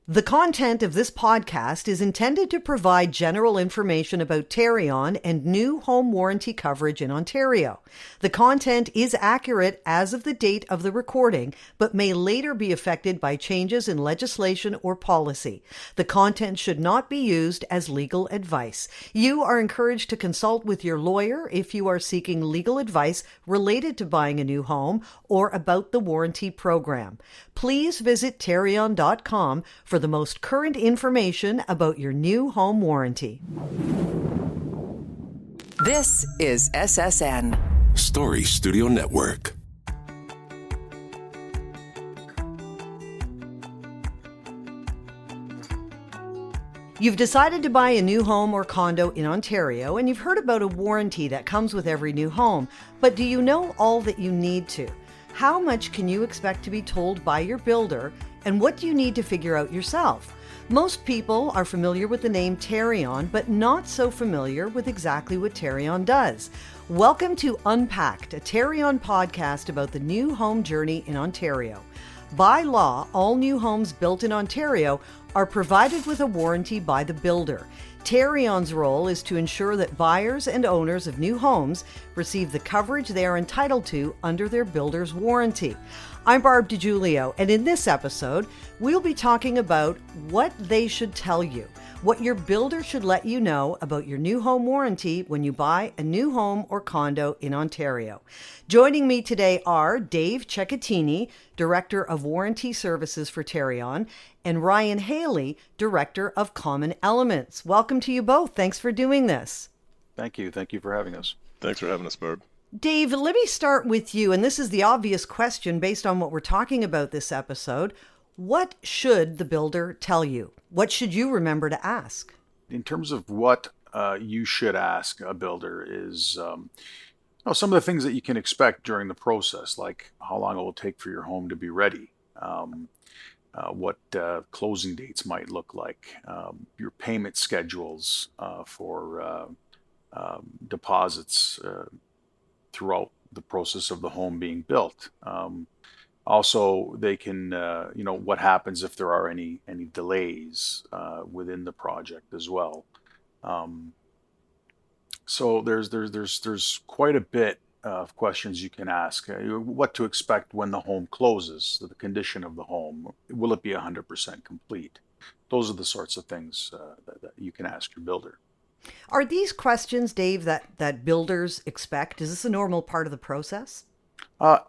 The content of this podcast is intended to provide general information about Tarion and new home warranty coverage in Ontario. The content is accurate as of the date of the recording, but may later be affected by changes in legislation or policy. The content should not be used as legal advice. You are encouraged to consult with your lawyer if you are seeking legal advice related to buying a new home or about the warranty program. Please visit Tarion.com for the most current information about your new home warranty. This is SSN Story Studio Network. You've decided to buy a new home or condo in Ontario, and you've heard about a warranty that comes with every new home. But do you know all that you need to? How much can you expect to be told by your builder, and what do you need to figure out yourself? Most people are familiar with the name Tarion, but not so familiar with exactly what Tarion does. Welcome to Unpacked, a Tarion podcast about the new home journey in Ontario. By law, all new homes built in Ontario are provided with a warranty by the builder. Tarion's role is to ensure that buyers and owners of new homes receive the coverage they are entitled to under their builder's warranty. I'm Barb DiGiulio, and in this episode, we'll be talking about what they should tell you, what your builder should let you know about your new home warranty when you buy a new home or condo in Ontario. Joining me today are Dave Cecatini, Director of Warranty Services for Tarion, and Ryan Haley, Director of Common Elements. Welcome to you both. Thanks for doing this. Thank you. Thank you for having us. Thanks for having us, Barb. Dave, let me start with you, and this is the obvious question based on what we're talking about this episode. What should the builder tell you? What should you remember to ask? In terms of what you should ask a builder is some of the things that you can expect during the process, like how long it will take for your home to be ready, what closing dates might look like, your payment schedules for deposits throughout the process of the home being built. Also, they can, what happens if there are any delays within the project as well. So there's quite a bit of questions you can ask. What to expect when the home closes, the condition of the home. Will it be 100% complete? Those are the sorts of things that you can ask your builder. Are these questions, Dave, that builders expect? Is this a normal part of the process?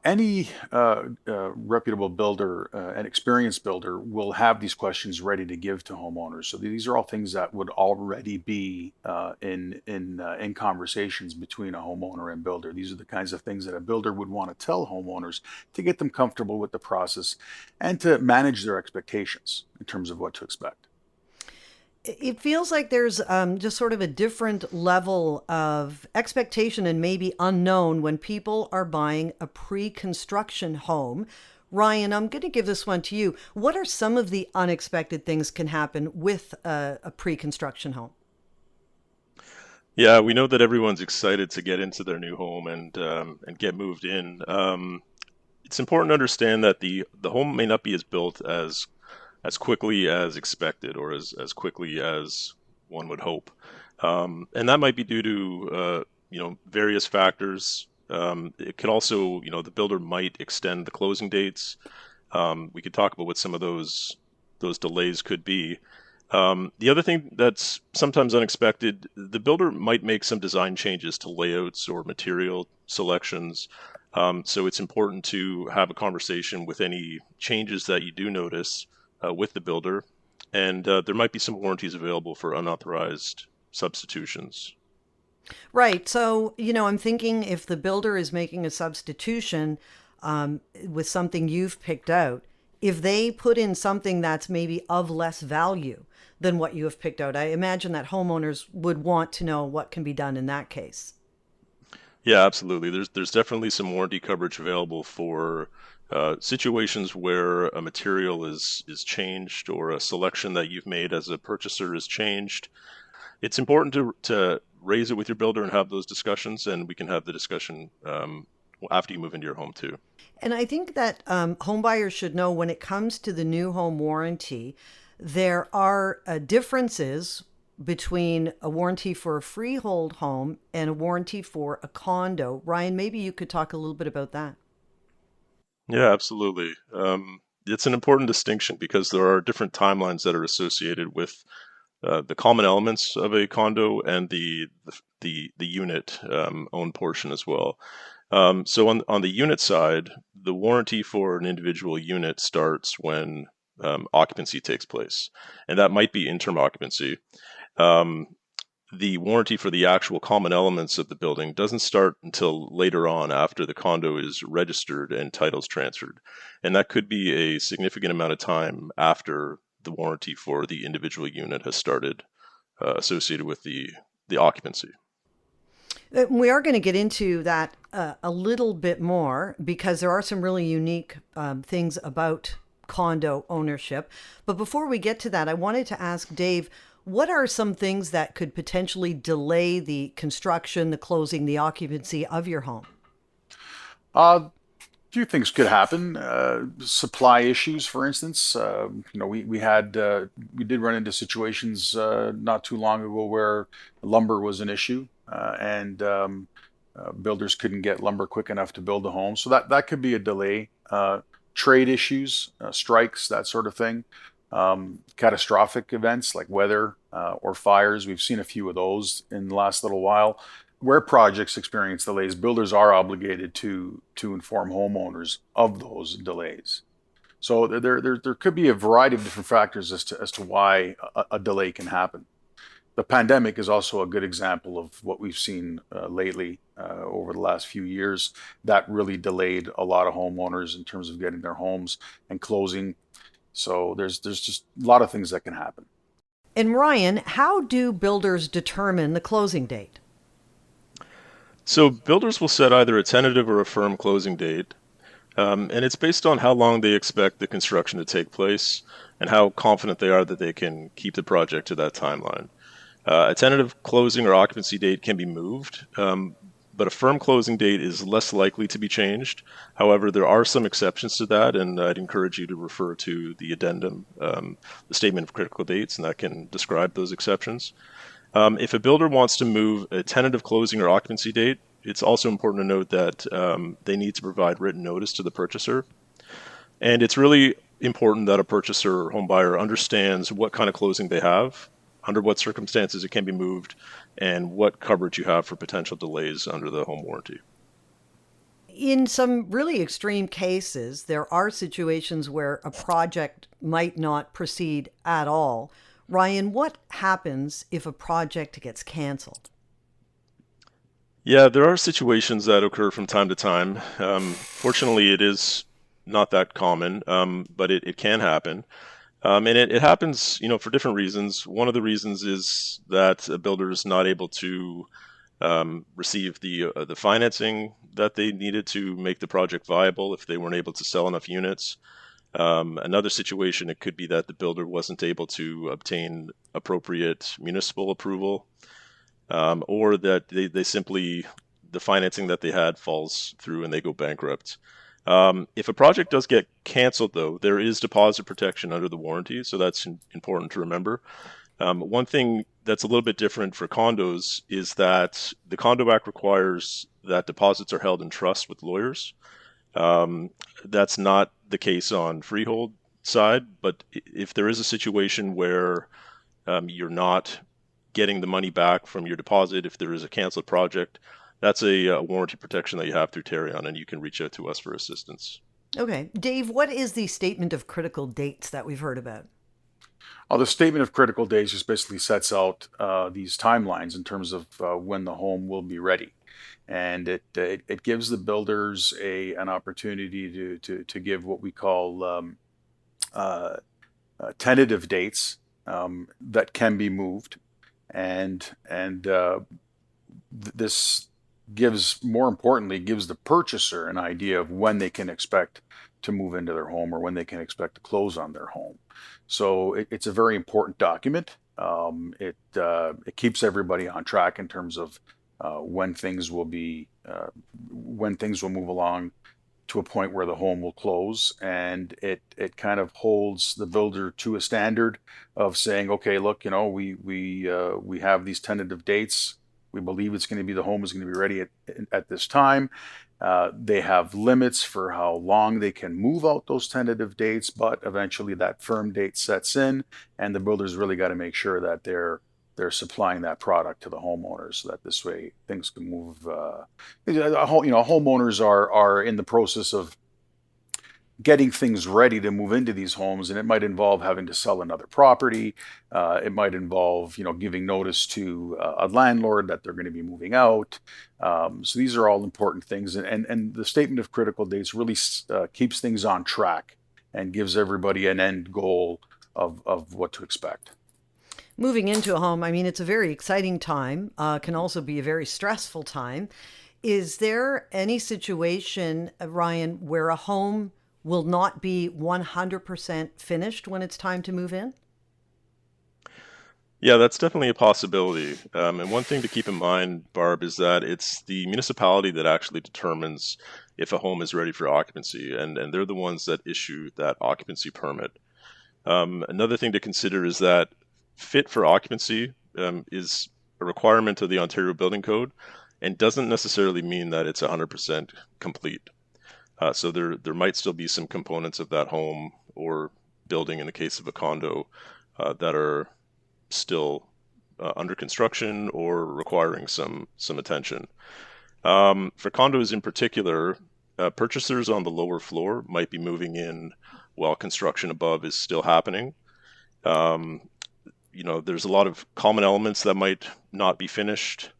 Any reputable builder, an experienced builder, will have these questions ready to give to homeowners. So these are all things that would already be in conversations between a homeowner and builder. These are the kinds of things that a builder would want to tell homeowners to get them comfortable with the process and to manage their expectations in terms of what to expect. It feels like there's just sort of a different level of expectation and maybe unknown when people are buying a pre-construction home. Ryan, I'm going to give this one to you. What are some of the unexpected things can happen with a pre-construction home? Yeah, we know that everyone's excited to get into their new home and get moved in. It's important to understand that the home may not be as built as quickly as expected or as quickly as one would hope. And that might be due to, various factors. It could also, the builder might extend the closing dates. We could talk about what some of those delays could be. The other thing that's sometimes unexpected, the builder might make some design changes to layouts or material selections. So it's important to have a conversation with any changes that you do notice with the builder, and there might be some warranties available for unauthorized substitutions. Right. So, I'm thinking if the builder is making a substitution with something you've picked out, if they put in something that's maybe of less value than what you have picked out, I imagine that homeowners would want to know what can be done in that case. Yeah, absolutely. There's definitely some warranty coverage available for situations where a material is changed or a selection that you've made as a purchaser is changed. It's important to raise it with your builder and have those discussions, and we can have the discussion after you move into your home too. And I think that home buyers should know when it comes to the new home warranty, there are differences between a warranty for a freehold home and a warranty for a condo. Ryan, maybe you could talk a little bit about that. Yeah, absolutely. It's an important distinction because there are different timelines that are associated with the common elements of a condo and the unit owned portion as well. So on the unit side, the warranty for an individual unit starts when occupancy takes place, and that might be interim occupancy. Um, the warranty for the actual common elements of the building doesn't start until later on after the condo is registered and titles transferred. And that could be a significant amount of time after the warranty for the individual unit has started, associated with the occupancy. We are going to get into that a little bit more because there are some really unique things about condo ownership. But before we get to that, I wanted to ask Dave, what are some things that could potentially delay the construction, the closing, the occupancy of your home? A few things could happen. Supply issues, for instance. We did run into situations not too long ago where lumber was an issue, and builders couldn't get lumber quick enough to build a home. So that could be a delay. Trade issues, strikes, that sort of thing. Catastrophic events like weather or fires. We've seen a few of those in the last little while. Where projects experience delays, builders are obligated to inform homeowners of those delays. So there could be a variety of different factors as to why a delay can happen. The pandemic is also a good example of what we've seen lately over the last few years. That really delayed a lot of homeowners in terms of getting their homes and closing. So there's just a lot of things that can happen. And Ryan, how do builders determine the closing date? So builders will set either a tentative or a firm closing date, and it's based on how long they expect the construction to take place and how confident they are that they can keep the project to that timeline. A tentative closing or occupancy date can be moved, but a firm closing date is less likely to be changed. However, there are some exceptions to that, and I'd encourage you to refer to the addendum, the statement of critical dates, and that can describe those exceptions. If a builder wants to move a tentative closing or occupancy date, it's also important to note that they need to provide written notice to the purchaser. And it's really important that a purchaser or home buyer understands what kind of closing they have, under what circumstances it can be moved, and what coverage you have for potential delays under the home warranty. In some really extreme cases, there are situations where a project might not proceed at all. Ryan, what happens if a project gets canceled? Yeah, there are situations that occur from time to time. Fortunately, it is not that common, but it can happen. And it happens, for different reasons. One of the reasons is that a builder is not able to receive the financing that they needed to make the project viable if they weren't able to sell enough units. Another situation, it could be that the builder wasn't able to obtain appropriate municipal approval, or that they simply, the financing that they had falls through and they go bankrupt. If a project does get canceled, though, there is deposit protection under the warranty, so that's important to remember. One thing that's a little bit different for condos is that the Condo Act requires that deposits are held in trust with lawyers. That's not the case on freehold side, but if there is a situation where you're not getting the money back from your deposit, if there is a canceled project, that's a warranty protection that you have through Tarion, and you can reach out to us for assistance. Okay. Dave, what is the statement of critical dates that we've heard about? The statement of critical dates just basically sets out these timelines in terms of when the home will be ready. And it gives the builders an opportunity to give what we call tentative dates that can be moved, and this more importantly, gives the purchaser an idea of when they can expect to move into their home or when they can expect to close on their home. So it's a very important document. It keeps everybody on track in terms of when things will move along to a point where the home will close, and it kind of holds the builder to a standard of saying, okay, look, we have these tentative dates. We believe the home is going to be ready at this time. They have limits for how long they can move out those tentative dates, but eventually that firm date sets in, and the builder's really got to make sure that they're supplying that product to the homeowners, so that this way things can move. Homeowners are in the process of getting things ready to move into these homes, and it might involve having to sell another property. It might involve, giving notice to a landlord that they're going to be moving out. So these are all important things, and the statement of critical dates really keeps things on track and gives everybody an end goal of what to expect. Moving into a home, I mean, it's a very exciting time, can also be a very stressful time. Is there any situation, Ryan, where a home will not be 100% finished when it's time to move in? Yeah, that's definitely a possibility. And one thing to keep in mind, Barb, is that it's the municipality that actually determines if a home is ready for occupancy, and they're the ones that issue that occupancy permit. Another thing to consider is that fit for occupancy is a requirement of the Ontario Building Code and doesn't necessarily mean that it's 100% complete. So there might still be some components of that home or building, in the case of a condo, that are still under construction or requiring some attention. For condos in particular, purchasers on the lower floor might be moving in while construction above is still happening. There's a lot of common elements that might not be finished.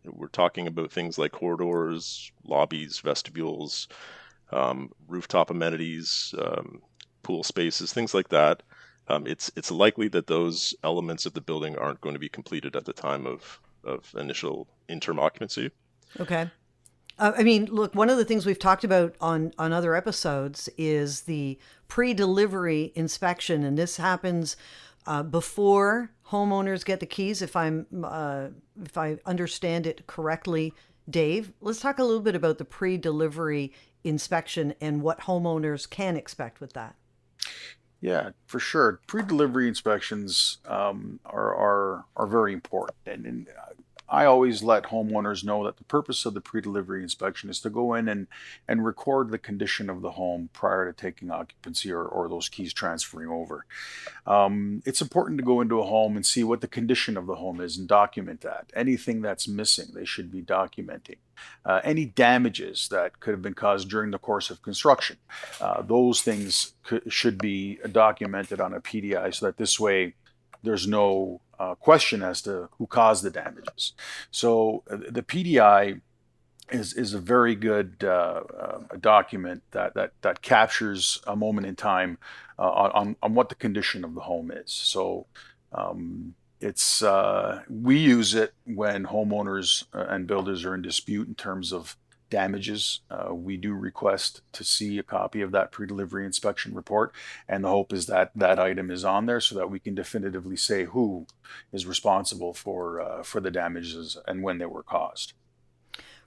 We're talking about things like corridors, lobbies, vestibules, rooftop amenities, pool spaces, things like that. It's likely that those elements of the building aren't going to be completed at the time of initial interim occupancy. Okay. I mean, look, one of the things we've talked about on other episodes is the pre-delivery inspection, and this happens before homeowners get the keys. If I understand it correctly, Dave, let's talk a little bit about the pre-delivery inspection and what homeowners can expect with that. Yeah, for sure. Pre-delivery inspections are very important, and I always let homeowners know that the purpose of the pre-delivery inspection is to go in and record the condition of the home prior to taking occupancy or those keys transferring over. It's important to go into a home and see what the condition of the home is and document that. Anything that's missing, they should be documenting. Any damages that could have been caused during the course of construction, those things should be documented on a PDI, so that this way there's no question as to who caused the damages. So the PDI is a very good document that captures a moment in time on what the condition of the home is. So it's we use it when homeowners and builders are in dispute in terms of damages. We do request to see a copy of that pre-delivery inspection report, and the hope is that that item is on there so that we can definitively say who is responsible for the damages and when they were caused.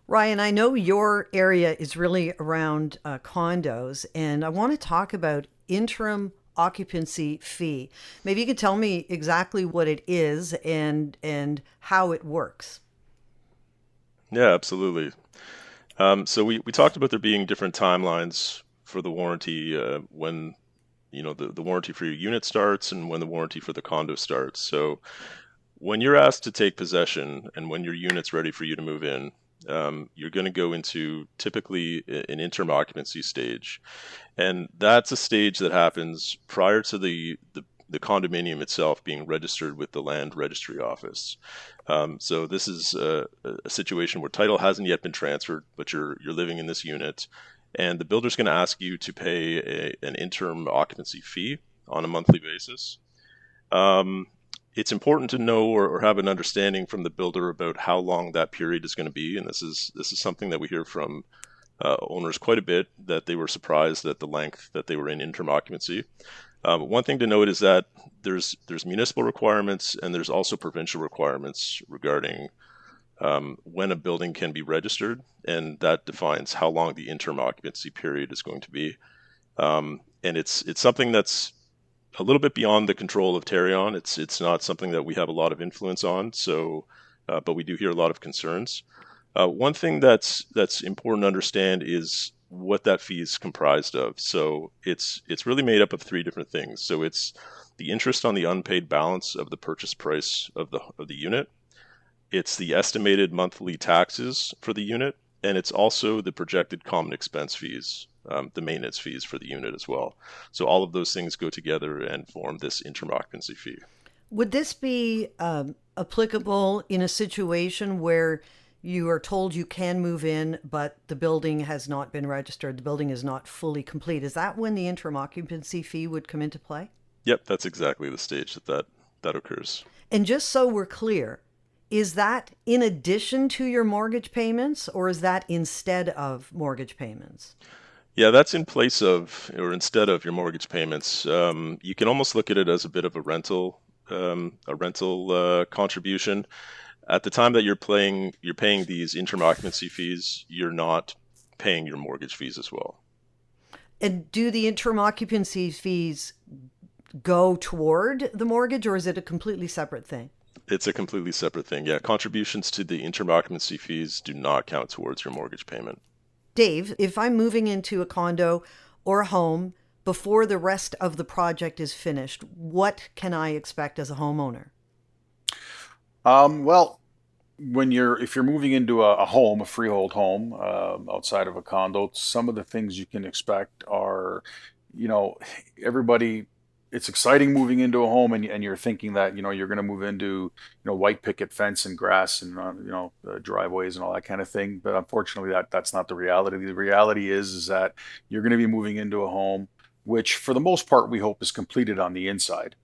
Ryan, I know your area is really around condos, and I want to talk about interim occupancy fee. Maybe you could tell me exactly what it is and how it works. Yeah, absolutely. So we talked about there being different timelines for the warranty when the warranty for your unit starts and when the warranty for the condo starts. So when you're asked to take possession and when your unit's ready for you to move in, you're going to go into typically an interim occupancy stage. And that's a stage that happens prior to the condominium itself being registered with the land registry office. So this is a situation where title hasn't yet been transferred, but you're living in this unit, and the builder's going to ask you to pay an interim occupancy fee on a monthly basis. It's important to know or have an understanding from the builder about how long that period is going to be, and this is something that we hear from owners quite a bit, that they were surprised at the length that they were in interim occupancy. One thing to note is that there's municipal requirements and there's also provincial requirements regarding when a building can be registered, and that defines how long the interim occupancy period is going to be. And it's something that's a little bit beyond the control of Tarion. It's not something that we have a lot of influence on. So, but we do hear a lot of concerns. One thing that's important to understand is what that fee is comprised of. So it's really made up of three different things. So it's the interest on the unpaid balance of the purchase price of the unit. It's the estimated monthly taxes for the unit, and it's also the projected common expense fees, the maintenance fees for the unit as well. So all of those things go together and form this interim occupancy fee. Would this be applicable in a situation where you are told you can move in, but the building has not been registered, the building is not fully complete? Is that when the interim occupancy fee would come into play? Yep, that's exactly the stage that occurs. And just so we're clear, is that in addition to your mortgage payments, or is that instead of mortgage payments? Yeah, that's in place of or instead of your mortgage payments. You can almost look at it as a bit of a rental contribution. At the time that you're paying these interim occupancy fees, you're not paying your mortgage fees as well. And do the interim occupancy fees go toward the mortgage, or is it a completely separate thing? It's a completely separate thing. Yeah, contributions to the interim occupancy fees do not count towards your mortgage payment. Dave, if I'm moving into a condo or a home before the rest of the project is finished, what can I expect as a homeowner? Well, if you're moving into a home, a freehold home, outside of a condo, some of the things you can expect are, you know, everybody. It's exciting moving into a home, and you're thinking that you're going to move into white picket fence and grass and driveways and all that kind of thing. But unfortunately, that's not the reality. The reality is that you're going to be moving into a home which, for the most part, we hope is completed on the inside.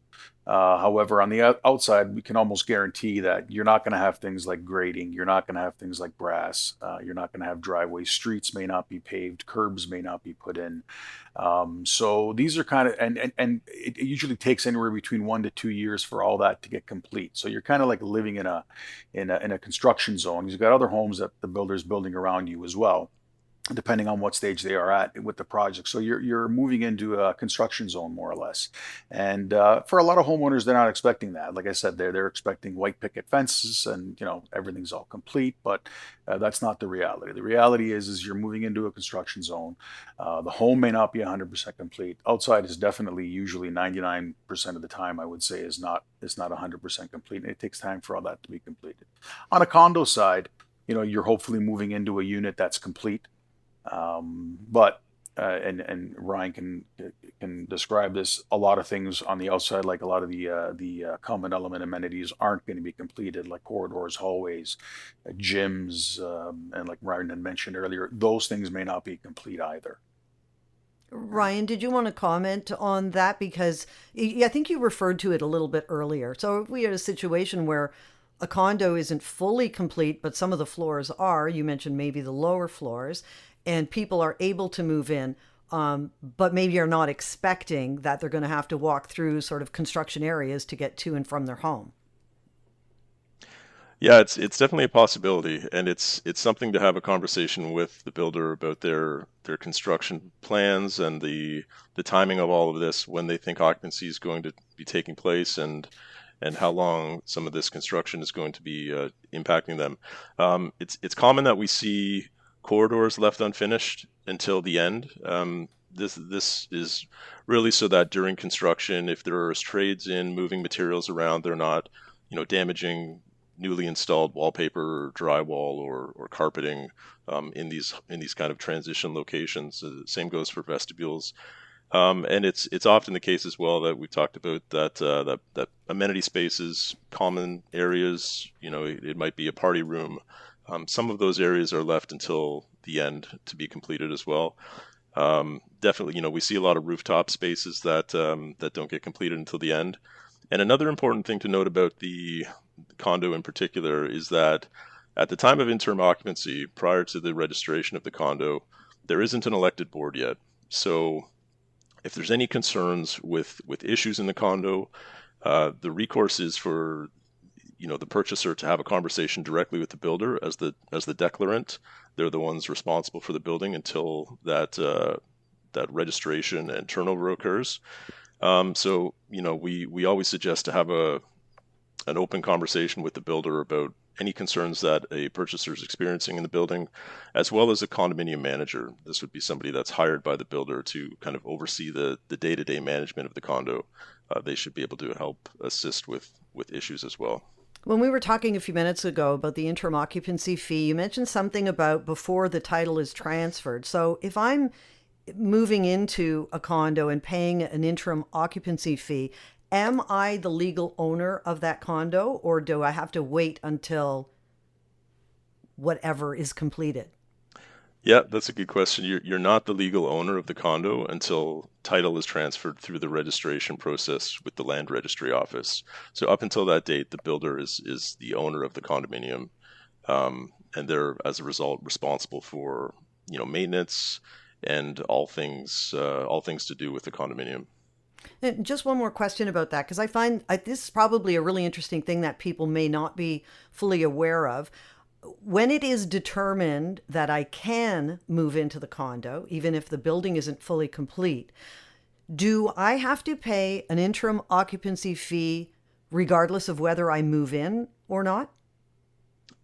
However, on the outside, we can almost guarantee that you're not going to have things like grading. You're not going to have things like brass. You're not going to have driveways. Streets may not be paved. Curbs may not be put in. So these are kind of, and it usually takes anywhere between 1 to 2 years for all that to get complete. So you're kind of like living in a construction zone. You've got other homes that the builder's building around you as well, depending on what stage they are at with the project. So you're moving into a construction zone more or less. And for a lot of homeowners, they're not expecting that. Like I said, they're expecting white picket fences and everything's all complete, but that's not the reality. The reality is you're moving into a construction zone. The home may not be 100% complete. Outside is definitely usually 99% of the time, I would say, is not 100% complete. And it takes time for all that to be completed. On a condo side, you're hopefully moving into a unit that's complete. But and Ryan can describe this. A lot of things on the outside, like a lot of the common element amenities, aren't going to be completed, like corridors, hallways, gyms, and like Ryan had mentioned earlier, those things may not be complete either. Ryan, did you want to comment on that? Because I think you referred to it a little bit earlier. So if we had a situation where a condo isn't fully complete, but some of the floors are, you mentioned maybe the lower floors, and people are able to move in, but maybe are not expecting that they're going to have to walk through sort of construction areas to get to and from their home. Yeah, it's definitely a possibility, and it's something to have a conversation with the builder about their construction plans and the timing of all of this, when they think occupancy is going to be taking place, and how long some of this construction is going to be impacting them. It's common that we see corridors left unfinished until the end. This is really so that during construction, if there are trades in moving materials around, they're not damaging newly installed wallpaper or drywall or carpeting in these kind of transition locations. Same goes for vestibules. And it's often the case as well that we talked about that amenity spaces, common areas, it might be a party room. Some of those areas are left until the end to be completed as well. Definitely, we see a lot of rooftop spaces that don't get completed until the end. And another important thing to note about the condo in particular is that at the time of interim occupancy, prior to the registration of the condo, there isn't an elected board yet. So if there's any concerns with issues in the condo, the recourse is for the purchaser to have a conversation directly with the builder as the declarant. They're the ones responsible for the building until that registration and turnover occurs. So we always suggest to have an open conversation with the builder about any concerns that a purchaser is experiencing in the building, as well as a condominium manager. This would be somebody that's hired by the builder to kind of oversee the day-to-day management of the condo. They should be able to help assist with issues as well. When we were talking a few minutes ago about the interim occupancy fee, you mentioned something about before the title is transferred. So if I'm moving into a condo and paying an interim occupancy fee, am I the legal owner of that condo, or do I have to wait until whatever is completed? Yeah, that's a good question. You're not the legal owner of the condo until title is transferred through the registration process with the land registry office. So up until that date, the builder is the owner of the condominium, and they're, as a result, responsible for maintenance and all things to do with the condominium. And just one more question about that, because I find this is probably a really interesting thing that people may not be fully aware of. When it is determined that I can move into the condo, even if the building isn't fully complete, do I have to pay an interim occupancy fee regardless of whether I move in or not?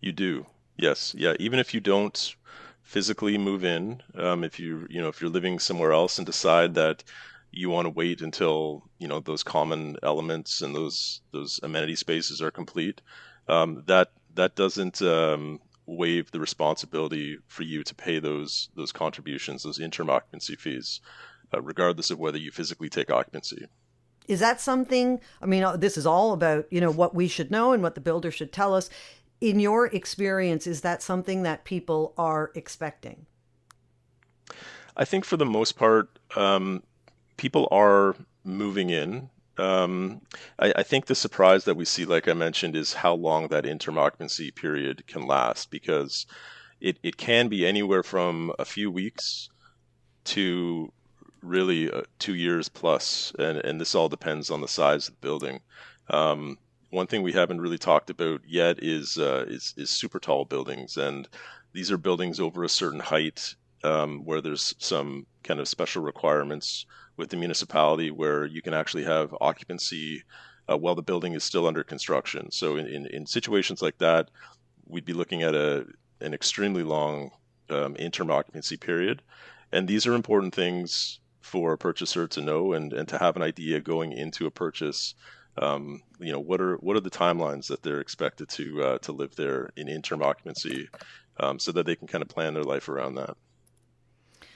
You do, yes, yeah. Even if you don't physically move in, if if you're living somewhere else and decide that you want to wait until those common elements and those amenity spaces are complete, that doesn't waive the responsibility for you to pay those contributions, those interim occupancy fees, regardless of whether you physically take occupancy. Is that something, I mean, this is all about, what we should know and what the builder should tell us. In your experience, is that something that people are expecting? I think for the most part, people are moving in. I think the surprise that we see, like I mentioned, is how long that interim occupancy period can last, because it can be anywhere from a few weeks to really 2 years plus, and this all depends on the size of the building. One thing we haven't really talked about yet is super tall buildings, and these are buildings over a certain height, where there's some kind of special requirements with the municipality where you can actually have occupancy while the building is still under construction. So in situations like that, we'd be looking at an extremely long interim occupancy period. And these are important things for a purchaser to know and to have an idea going into a purchase. What are the timelines that they're expected to live there in interim occupancy, so that they can kind of plan their life around that.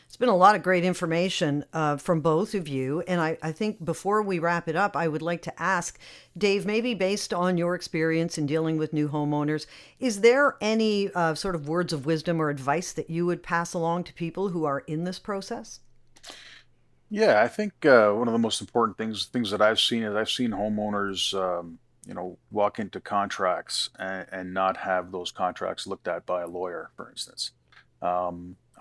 It's been a lot of great information from both of you. And I think before we wrap it up, I would like to ask, Dave, maybe based on your experience in dealing with new homeowners, is there any sort of words of wisdom or advice that you would pass along to people who are in this process? Yeah, I think one of the most important things that I've seen is I've seen homeowners, walk into contracts and not have those contracts looked at by a lawyer, for instance.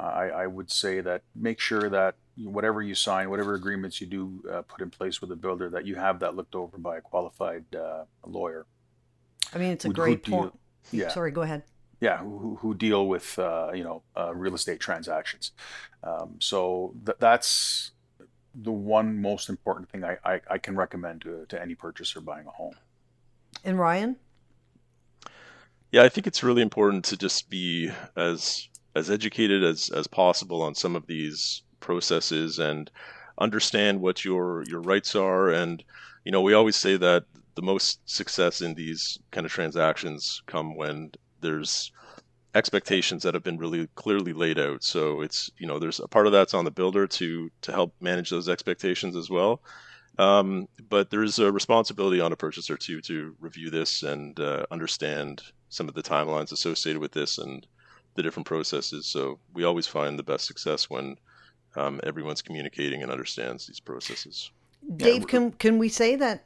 I would say that make sure that whatever you sign, whatever agreements you do put in place with a builder, that you have that looked over by a qualified lawyer. I mean, it's a Who great deal, point. yeah, Sorry, go ahead. yeah, who deal with real estate transactions. So that's the one most important thing I can recommend to any purchaser buying a home. And Ryan? Yeah, I think it's really important to just be as educated as possible on some of these processes and understand what your rights are. And we always say that the most success in these kind of transactions come when there's expectations that have been really clearly laid out. So it's there's a part of that's on the builder to help manage those expectations as well. But there's a responsibility on a purchaser too to review this and understand some of the timelines associated with this and the different processes. So we always find the best success when everyone's communicating and understands these processes. Dave, can we say that,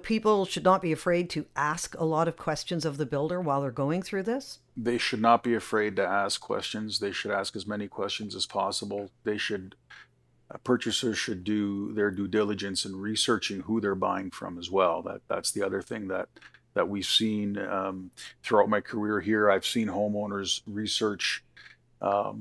people should not be afraid to ask a lot of questions of the builder while they're going through this? They should not be afraid to ask questions. They should ask as many questions as possible. Purchasers should do their due diligence in researching who they're buying from as well. That's the other thing that that we've seen throughout my career here. I've seen homeowners research, a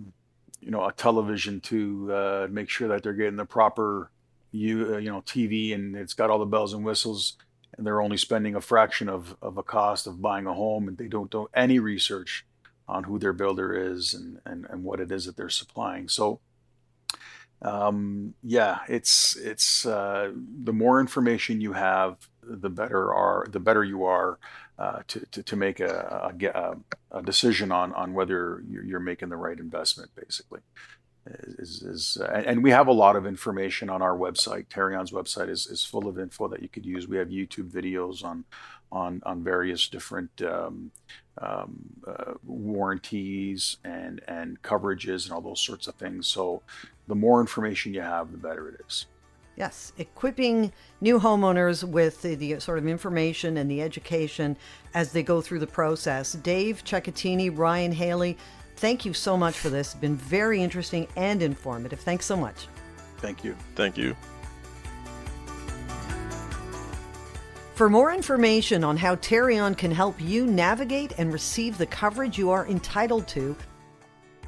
television to make sure that they're getting the proper, TV, and it's got all the bells and whistles, and they're only spending a fraction of a cost of buying a home, and they don't do any research on who their builder is and what it is that they're supplying. So it's the more information you have, the better you are to make a decision on whether you're making the right investment, basically. And we have a lot of information on our website. Terrion's website is full of info that you could use. We have YouTube videos on various different warranties and coverages and all those sorts of things. So the more information you have, the better it is. Yes, equipping new homeowners with the sort of information and the education as they go through the process. Dave Cecatini, Ryan Haley, thank you so much for this. It's been very interesting and informative. Thanks so much. Thank you. Thank you. For more information on how Terrion can help you navigate and receive the coverage you are entitled to,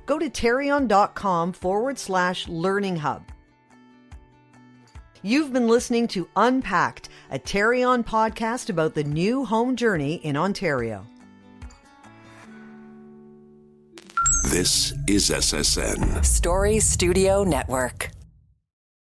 go to terrion.com/learning hub. You've been listening to Unpacked, a Terrion podcast about the new home journey in Ontario. This is SSN. Story Studio Network.